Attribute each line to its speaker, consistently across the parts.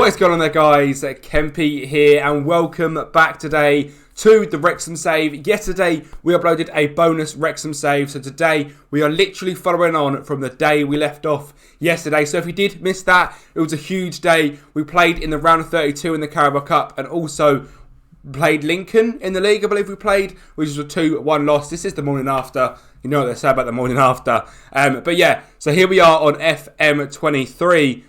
Speaker 1: What is going on there, guys? Kempy here, and welcome back today to the Wrexham save. Yesterday we uploaded a bonus Wrexham save, so today we are literally following on from the day we left off yesterday. So if you did miss that, it was a huge day. We played in the round of 32 in the Carabao Cup, and also played Lincoln in the league, I believe we played, which was a 2-1 loss. This is the morning after. You know what they say about the morning after. But yeah, so here we are on FM23.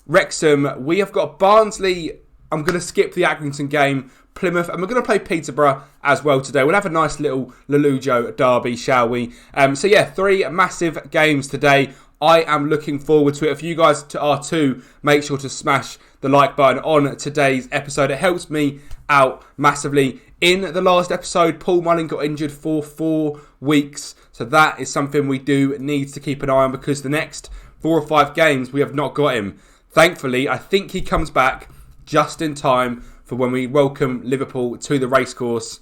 Speaker 1: Wrexham, we have got Barnsley. I'm going to skip the Accrington game. Plymouth, and we're going to play Peterborough as well today. We'll have a nice little Lollujo derby, shall we? So yeah, 3 massive games today. I am looking forward to it. If you guys are too, make sure to smash the like button on today's episode. It helps me out massively. In the last episode, Paul Mullin got injured for 4 weeks. So that is something we do need to keep an eye on, because the next 4 or 5 games we have not got him. Thankfully, I think he comes back just in time for when we welcome Liverpool to the racecourse.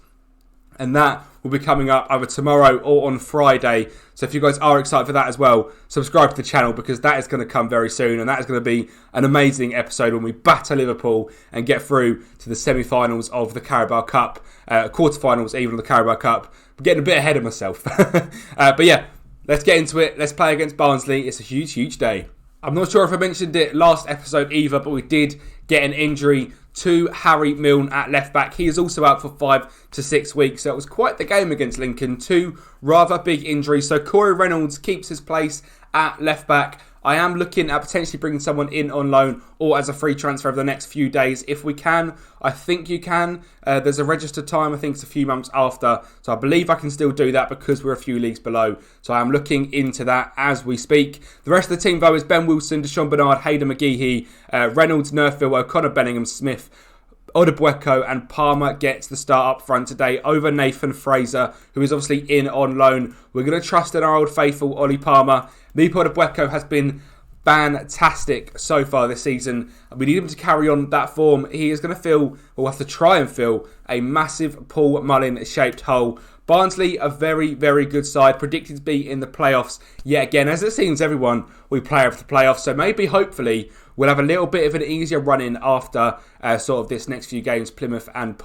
Speaker 1: And that will be coming up either tomorrow or on Friday. So if you guys are excited for that as well, subscribe to the channel, because that is going to come very soon. And that is going to be an amazing episode when we batter Liverpool and get through to the semi-finals of the Carabao Cup. Quarterfinals even of the Carabao Cup. I'm getting a bit ahead of myself. But yeah, let's get into it. Let's play against Barnsley. It's a huge, huge day. I'm not sure if I mentioned it last episode either, but we did get an injury to Harry Milne at left back. He is also out for 5 to 6 weeks. So it was quite the game against Lincoln. 2 rather big injuries. So Corey Reynolds keeps his place at left back. I am looking at potentially bringing someone in on loan or as a free transfer over the next few days. If we can, I think you can. There's a registered time, I think it's a few months after. So I believe I can still do that because we're a few leagues below. So I am looking into that as we speak. The rest of the team, though, is Ben Wilson, Deshaun Bernard, Hayden McGeehee, Reynolds, Nerfville, O'Connor, Bellingham, Smith, Odebueko, and Palmer gets the start up front today over Nathan Fraser, who is obviously in on loan. We're going to trust in our old faithful Ollie Palmer. Mipo Odebueko has been fantastic so far this season. We need him to carry on that form. He is going to fill, or have to try and fill, a massive Paul Mullin-shaped hole. Barnsley, a very, very good side, predicted to be in the playoffs yet again. As it seems, everyone, we play over the playoffs, so maybe, hopefully, we'll have a little bit of an easier run-in after sort of this next few games, Plymouth and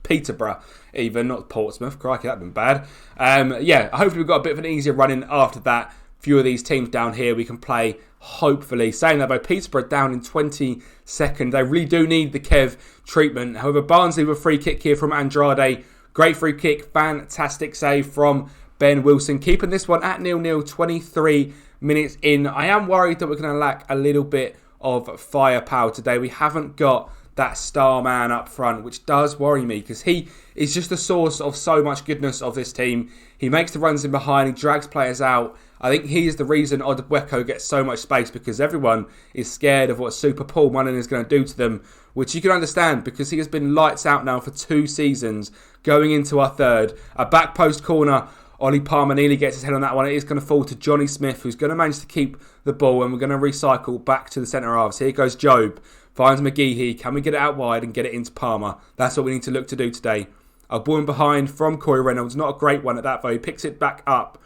Speaker 1: Peterborough, even, not Portsmouth. Crikey, that'd been bad. Yeah, hopefully we've got a bit of an easier run-in after that. Few of these teams down here we can play, hopefully. Saying that, though, Peterborough down in 22nd. They really do need the Kev treatment. However, Barnsley with a free kick here from Andrade. Great free kick, fantastic save from Ben Wilson. Keeping this one at 0-0, 23 minutes in. I am worried that we're going to lack a little bit of firepower today. We haven't got that star man up front, which does worry me, because he is just the source of so much goodness of this team. He makes the runs in behind, he drags players out. I think he is the reason Odebueko gets so much space, because everyone is scared of what Super Paul Mullin is going to do to them, which you can understand, because he has been lights out now for 2 seasons, going into our 3rd. A back post corner, Ollie Palmer nearly gets his head on that one. It is going to fall to Johnny Smith, who's going to manage to keep the ball, and we're going to recycle back to the centre halves. Here goes Job, finds McGeehee. Can we get it out wide and get it into Palmer? That's what we need to look to do today. A ball in behind from Corey Reynolds, not a great one at that though. He picks it back up,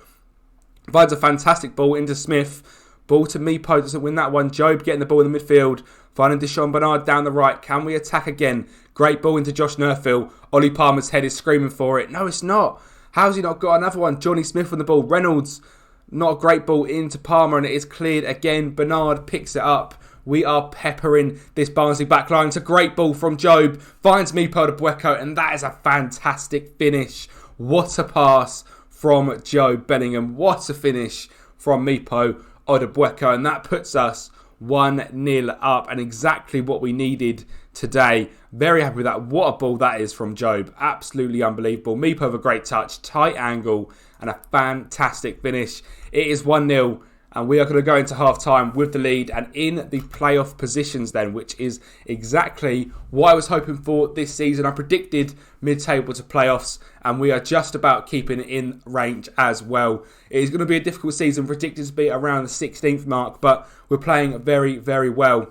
Speaker 1: finds a fantastic ball into Smith. Ball to Mipo, doesn't win that one. Job getting the ball in the midfield, finding Deshaun Bernard down the right. Can we attack again? Great ball into Josh Nerfville. Ollie Palmer's head is screaming for it. No, it's not. How's he not got another one? Johnny Smith on the ball. Reynolds, not a great ball into Palmer, and it is cleared again. Bernard picks it up. We are peppering this Barnsley backline. It's a great ball from Job. Finds Mipo Odebueko, and that is a fantastic finish. What a pass from Job Bellingham. What a finish from Mipo Odebueko. And that puts us 1-0 up, and exactly what we needed today. Very happy with that. What a ball that is from Job. Absolutely unbelievable. Mipo with a great touch, tight angle, and a fantastic finish. It is 1-0. And we are going to go into half-time with the lead and in the playoff positions then, which is exactly what I was hoping for this season. I predicted mid-table to playoffs, and we are just about keeping it in range as well. It is going to be a difficult season, predicted to be around the 16th mark, but we're playing very, very well.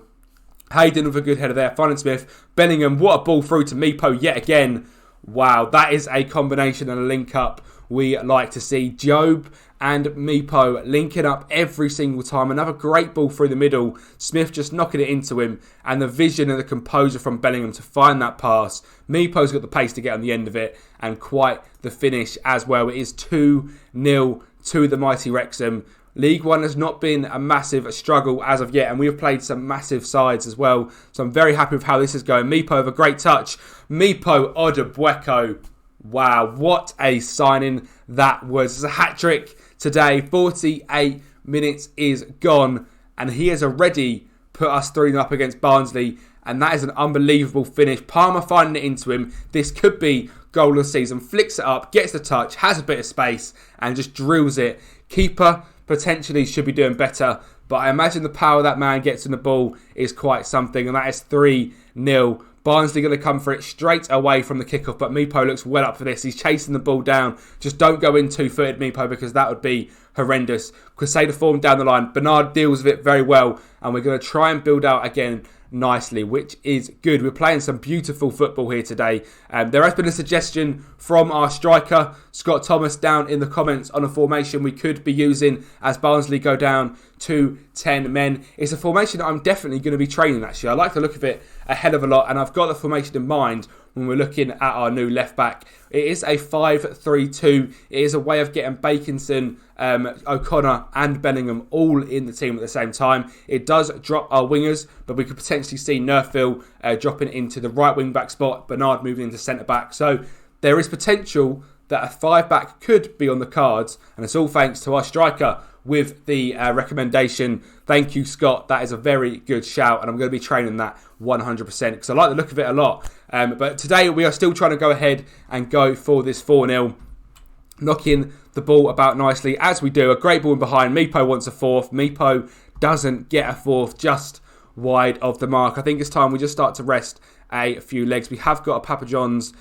Speaker 1: Hayden with a good header there, finding Smith. Bellingham, what a ball through to Mipo yet again. Wow, that is a combination and a link-up we like to see. Job and Meepo linking up every single time. Another great ball through the middle. Smith just knocking it into him. And the vision and the composure from Bellingham to find that pass. Meepo's got the pace to get on the end of it. And quite the finish as well. It is 2-0 to the mighty Wrexham. League One has not been a massive struggle as of yet, and we have played some massive sides as well. So I'm very happy with how this is going. Meepo with a great touch. Meepo Odebueko. Wow, what a signing that was. It's a hat-trick today. 48 minutes is gone, and he has already put us 3-0 up against Barnsley, and that is an unbelievable finish. Palmer finding it into him. This could be goal of the season. Flicks it up, gets the touch, has a bit of space, and just drills it. Keeper potentially should be doing better, but I imagine the power that man gets in the ball is quite something, and that is 3-0. Barnsley going to come for it straight away from the kickoff, but Meepo looks well up for this. He's chasing the ball down. Just don't go in two-footed, Meepo, because that would be horrendous. Crusader form down the line. Bernard deals with it very well, and we're going to try and build out again nicely, which is good. We're playing some beautiful football here today. There has been a suggestion from our striker, Scott Thomas, down in the comments on a formation we could be using as Barnsley go down to 10 men. It's a formation that I'm definitely going to be training, actually. I like the look of it a hell of a lot, and I've got the formation in mind when we're looking at our new left back. It is a 5-3-2. It is a way of getting Bakinson, O'Connor and Bellingham all in the team at the same time. It does drop our wingers, but we could potentially see Nerfil dropping into the right wing back spot, Bernard moving into centre back. So there is potential that a 5-back could be on the cards, and it's all thanks to our striker with the recommendation. Thank you, Scott. That is a very good shout, and I'm going to be training that 100% because I like the look of it a lot. But today we are still trying to go ahead and go for this 4-0. Knocking the ball about nicely as we do. A great ball in behind. Meepo wants a fourth. Meepo doesn't get a fourth, just wide of the mark. I think it's time we just start to rest a few legs. We have got a Papa John's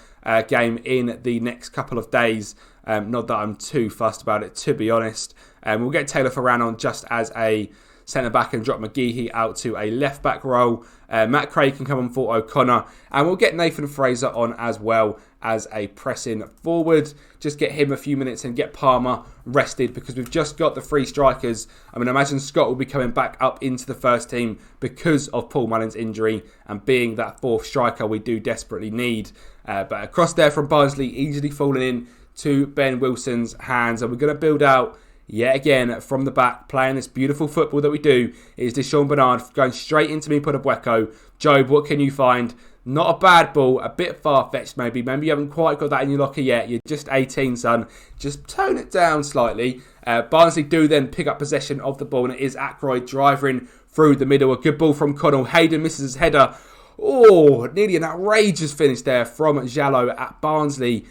Speaker 1: game in the next couple of days. Not that I'm too fussed about it, to be honest. We'll get Taylor Ferran on just as a centre-back and drop McGeehee out to a left-back role. Matt Craig can come on for O'Connor. And we'll get Nathan Fraser on as well as a pressing forward. Just get him a few minutes and get Palmer rested because we've just got the three strikers. I mean, I imagine Scott will be coming back up into the first team because of Paul Mullen's injury and being that fourth striker we do desperately need. But across there from Barnsley, easily falling in to Ben Wilson's hands. And we're going to build out yet again from the back, playing this beautiful football that we do. Is Deshaun Bernard going straight into me, Odebueko. Job, what can you find? Not a bad ball, a bit far-fetched maybe. Maybe you haven't quite got that in your locker yet. You're just 18, son. Just tone it down slightly. Barnsley do then pick up possession of the ball, and it is Ackroyd driving through the middle. A good ball from Connell. Hayden misses his header. Oh, nearly an outrageous finish there from Jallo at Barnsley.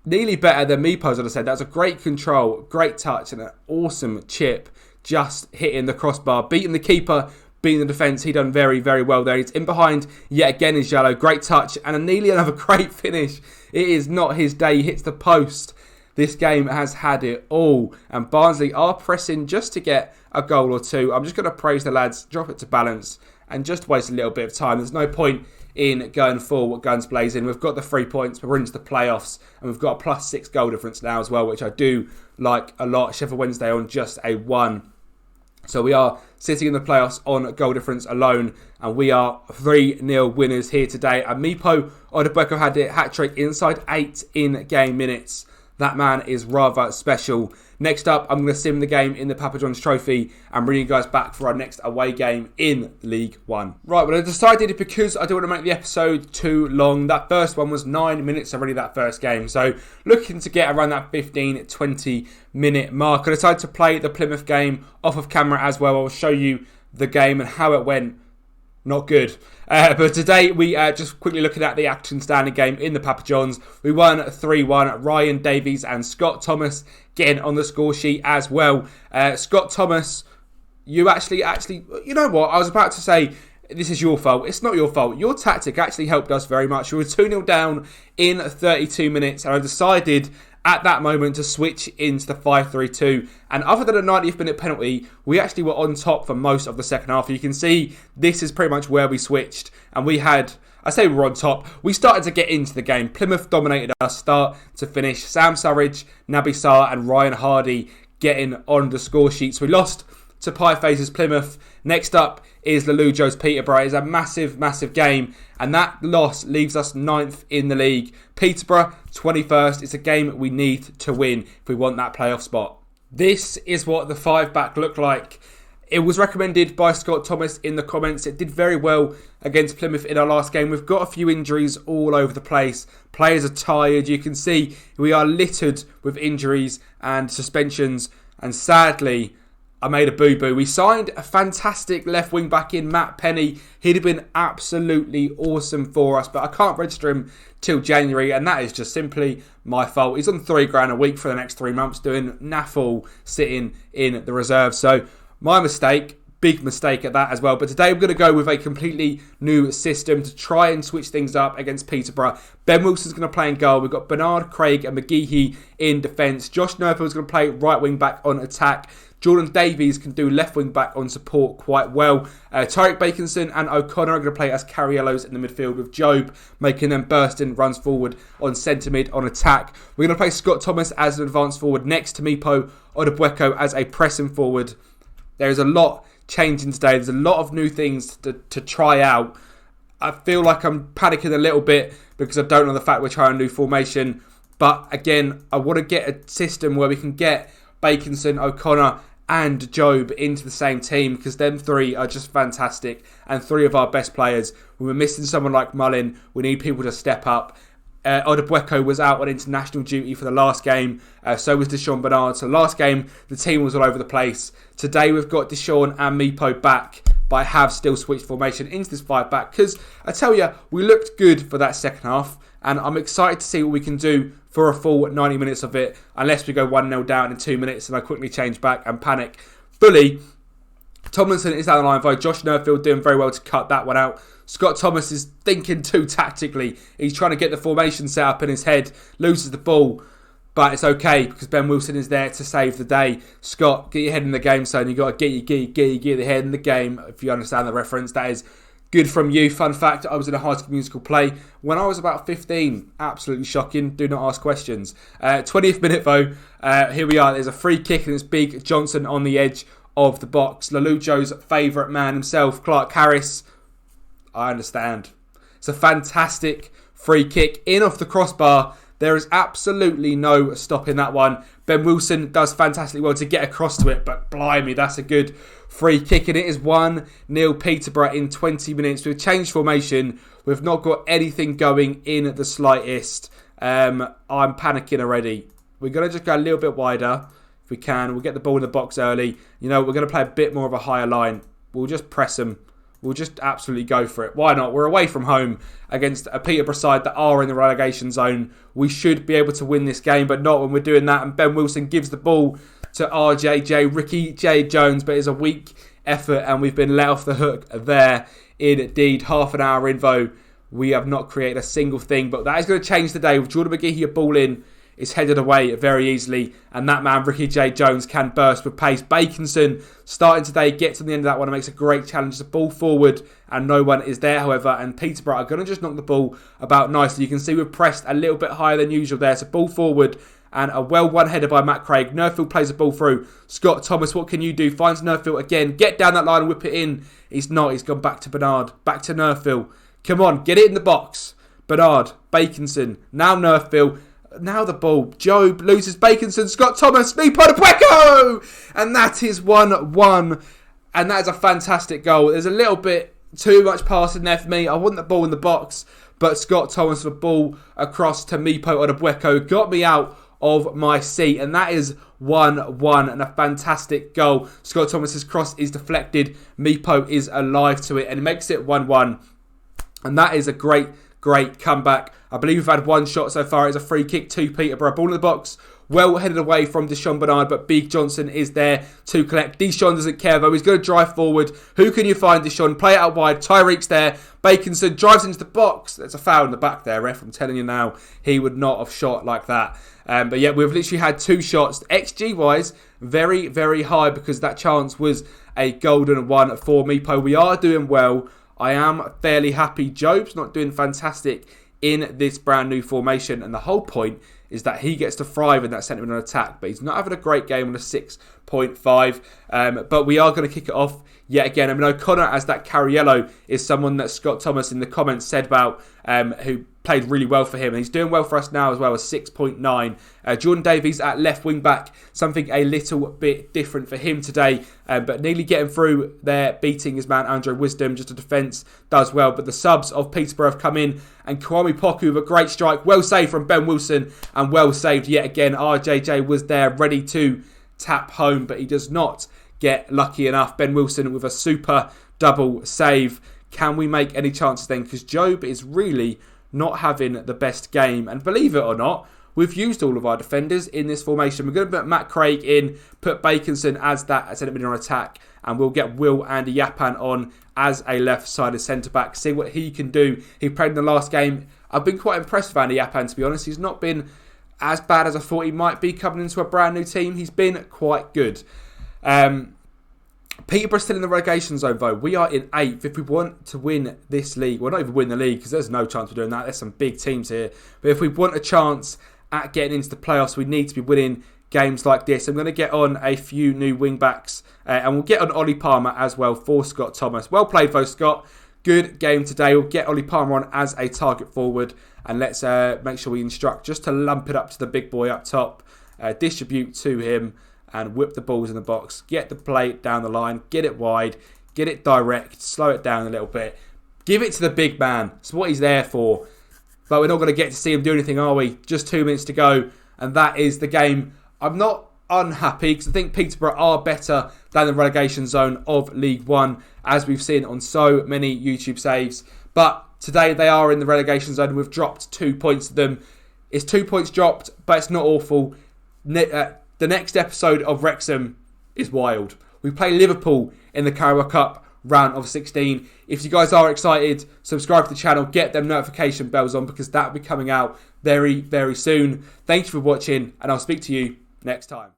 Speaker 1: Nearly better than Meepo's, as I said. That was a great control, great touch, and an awesome chip. Just hitting the crossbar, beating the keeper, beating the defence. He done very, very well there. He's in behind yet again is Jallo. Great touch, and nearly another great finish. It is not his day. He hits the post. This game has had it all, and Barnsley are pressing just to get a goal or two. I'm just going to praise the lads, drop it to balance, and just waste a little bit of time. There's no point in going full guns blazing. We've got the 3 points, but we're into the playoffs, and we've got a +6 goal difference now as well, which I do like a lot. Sheffield Wednesday on just a 1. So we are sitting in the playoffs on goal difference alone, and we are 3-0 winners here today. And Meepo Odebueko had a hat-trick inside 8 in-game minutes. That man is rather special. Next up, I'm going to sim the game in the Papa John's Trophy and bring you guys back for our next away game in League One. Right, well, I decided because I don't want to make the episode too long. That first one was 9 minutes already, that first game. So looking to get around that 15-20 minute mark. I decided to play the Plymouth game off of camera as well. I'll show you the game and how it went. Not good. But today we just quickly looking at the Action Standing game in the Papa John's. We won 3-1. Ryan Davies and Scott Thomas getting on the score sheet as well. Scott Thomas, you actually, you know what? I was about to say this is your fault. It's not your fault. Your tactic actually helped us very much. We were 2-0 down in 32 minutes, and I decided at that moment to switch into the 5-3-2. And other than a 90th minute penalty, we actually were on top for most of the second half. You can see this is pretty much where we switched. And we had I say we're on top. We started to get into the game. Plymouth dominated us start to finish. Sam Surridge, Naby Sarr and Ryan Hardy getting on the score sheets. We lost to PieFace's Plymouth. Next up is Lollujo's Peterborough. It's a massive, massive game, and that loss leaves us 9th in the league. Peterborough, 21st. It's a game we need to win if we want that playoff spot. This is what the 5-back looked like. It was recommended by Scott Thomas in the comments. It did very well against Plymouth in our last game. We've got a few injuries all over the place. Players are tired. You can see we are littered with injuries and suspensions, and sadly, I made a boo-boo. We signed a fantastic left wing back in Matt Penny. He'd have been absolutely awesome for us, but I can't register him till January, and that is just simply my fault. He's on $3,000 a week for the next 3 months doing naffle sitting in the reserve. So my mistake, big mistake at that as well. But today we're going to go with a completely new system to try and switch things up against Peterborough. Ben Wilson's going to play in goal. We've got Bernard, Craig and McGeehee in defence. Josh Nerfield's going to play right wing back on attack. Jordan Davies can do left wing back on support quite well. Tyreek Bakinson and O'Connor are going to play as Carriellos in the midfield, with Job making them bursting runs forward on centre mid on attack. We're going to play Scott Thomas as an advanced forward next to Mipo Odubueko as a pressing forward. There is a lot changing today. There's a lot of new things to try out. I feel like I'm panicking a little bit because I don't know the fact we're trying a new formation. But again, I want to get a system where we can get Bakinson, O'Connor and Job into the same team, because them three are just fantastic and three of our best players. We were missing someone like Mullin. We need people to step up. Odubueko was out on international duty for the last game. So was Deshaun Bernard. So last game, the team was all over the place. Today we've got Deshaun and Mipo back, but I have still switched formation into this 5-back because I tell you, we looked good for that second half, and I'm excited to see what we can do for a full 90 minutes of it, unless we go 1-0 down in 2 minutes and I quickly change back and panic fully. Tomlinson is down the line though. Josh Nerfield doing very well to cut that one out. Scott Thomas is thinking too tactically. He's trying to get the formation set up in his head, loses the ball, but it's okay because Ben Wilson is there to save the day. Scott, get your head in the game, son. You've got to get the head in the game. If you understand the reference, that is good from you. Fun fact, I was in a High School Musical play when I was about 15. Absolutely shocking. Do not ask questions. 20th minute though. Here we are. There's a free kick and it's Big Johnson on the edge of the box. Lollujo's favourite man himself, Clark Harris. I understand. It's a fantastic free kick in off the crossbar. There is absolutely no stopping that one. Ben Wilson does fantastically well to get across to it, but blimey, that's a good free kick. And it is 1-0 Peterborough in 20 minutes. We've changed formation. We've not got anything going in the slightest. I'm panicking already. We're going to just go a little bit wider if we can. We'll get the ball in the box early. You know, we're going to play a bit more of a higher line. We'll just press them. We'll just absolutely go for it. Why not? We're away from home against a Peterborough side that are in the relegation zone. We should be able to win this game, but not when we're doing that. And Ben Wilson gives the ball to RJJ, Ricky J. Jones, but it's a weak effort and we've been let off the hook there. Indeed, half an hour in though, we have not created a single thing, but that is going to change today with Jordan McGeehee a ball in. It's headed away very easily, and that man, Ricky J. Jones, can burst with pace. Bakinson, starting today, gets on the end of that one and makes a great challenge. The ball forward, and no one is there, however, and Peterborough are going to just knock the ball about nicely. You can see we've pressed a little bit higher than usual there. So ball forward, and a well-won header by Matt Craig. Nerfield plays the ball through. Scott Thomas, what can you do? Finds Nerfield again. Get down that line and whip it in. He's not. He's gone back to Bernard. Back to Nerfield. Come on, get it in the box. Bernard, Bakinson, now Nerfield. Now the ball. Job loses Bakinson. Scott Thomas. Mipo Odubueko! And that is 1-1. And that is a fantastic goal. There's a little bit too much passing there for me. I want the ball in the box. But Scott Thomas, the ball across to Mipo Odubueko, got me out of my seat. And that is 1-1 and a fantastic goal. Scott Thomas's cross is deflected. Mipo is alive to it and it makes it 1-1. And that is a great comeback. I believe we've had one shot so far. It's a free kick to Peterborough. Ball in the box. Well headed away from Deshaun Bernard, but Big Johnson is there to collect. Deshaun doesn't care though. He's going to drive forward. Who can you find, Deshaun? Play it out wide. Tyreek's there. Bakinson drives into the box. There's a foul in the back there, ref. I'm telling you now, he would not have shot like that. But yeah, we've literally had two shots. XG-wise, very, very high because that chance was a golden one for Mipo. We are doing well. I am fairly happy. Job's not doing fantastic in this brand new formation, and the whole point is that he gets to thrive in that centre mid attack, but he's not having a great game on a 6.5. But we are going to kick it off yet again. I mean, O'Connor as that Cariello is someone that Scott Thomas in the comments said about, who played really well for him, and he's doing well for us now as well, as 6.9. Jordan Davies at left wing back, something a little bit different for him today, but nearly getting through there, beating his man Andre Wisdom. Just a defence does well, but the subs of Peterborough have come in, and Kwame Poku with a great strike, well saved from Ben Wilson, and well saved yet again. RJJ was there ready to tap home, but he does not get lucky enough. Ben Wilson with a super double save. Can we make any chances then? Because Job is really not having the best game, and believe it or not, we've used all of our defenders in this formation. We're going to put Matt Craig in, put Baconson as that centre mid on attack, and we'll get Will Andy Yapan on as a left-sided centre-back. See what he can do. He played in the last game. I've been quite impressed with Andy Yapan, to be honest. He's not been as bad as I thought he might be coming into a brand new team. He's been quite good. Peterborough still in the relegation zone though. We are in 8th. If we want to win this league, well, not even win the league, because there's no chance of doing that. There's some big teams here. But if we want a chance at getting into the playoffs, we need to be winning games like this. I'm going to get on a few new wing backs, and we'll get on Ollie Palmer as well for Scott Thomas. Well played though, Scott. Good game today. We'll get Ollie Palmer on as a target forward, and let's make sure we instruct just to lump it up to the big boy up top, distribute to him, and whip the balls in the box. Get the play down the line, get it wide, get it direct, slow it down a little bit. Give it to the big man. It's what he's there for. But we're not going to get to see him do anything, are we? Just 2 minutes to go, and that is the game. I'm not unhappy, because I think Peterborough are better than the relegation zone of League One, as we've seen on so many YouTube saves. But today they are in the relegation zone, and we've dropped 2 points to them. It's 2 points dropped, but it's not awful. The next episode of Wrexham is wild. We play Liverpool in the Carabao Cup round of 16. If you guys are excited, subscribe to the channel, get them notification bells on, because that will be coming out very, very soon. Thank you for watching, and I'll speak to you next time.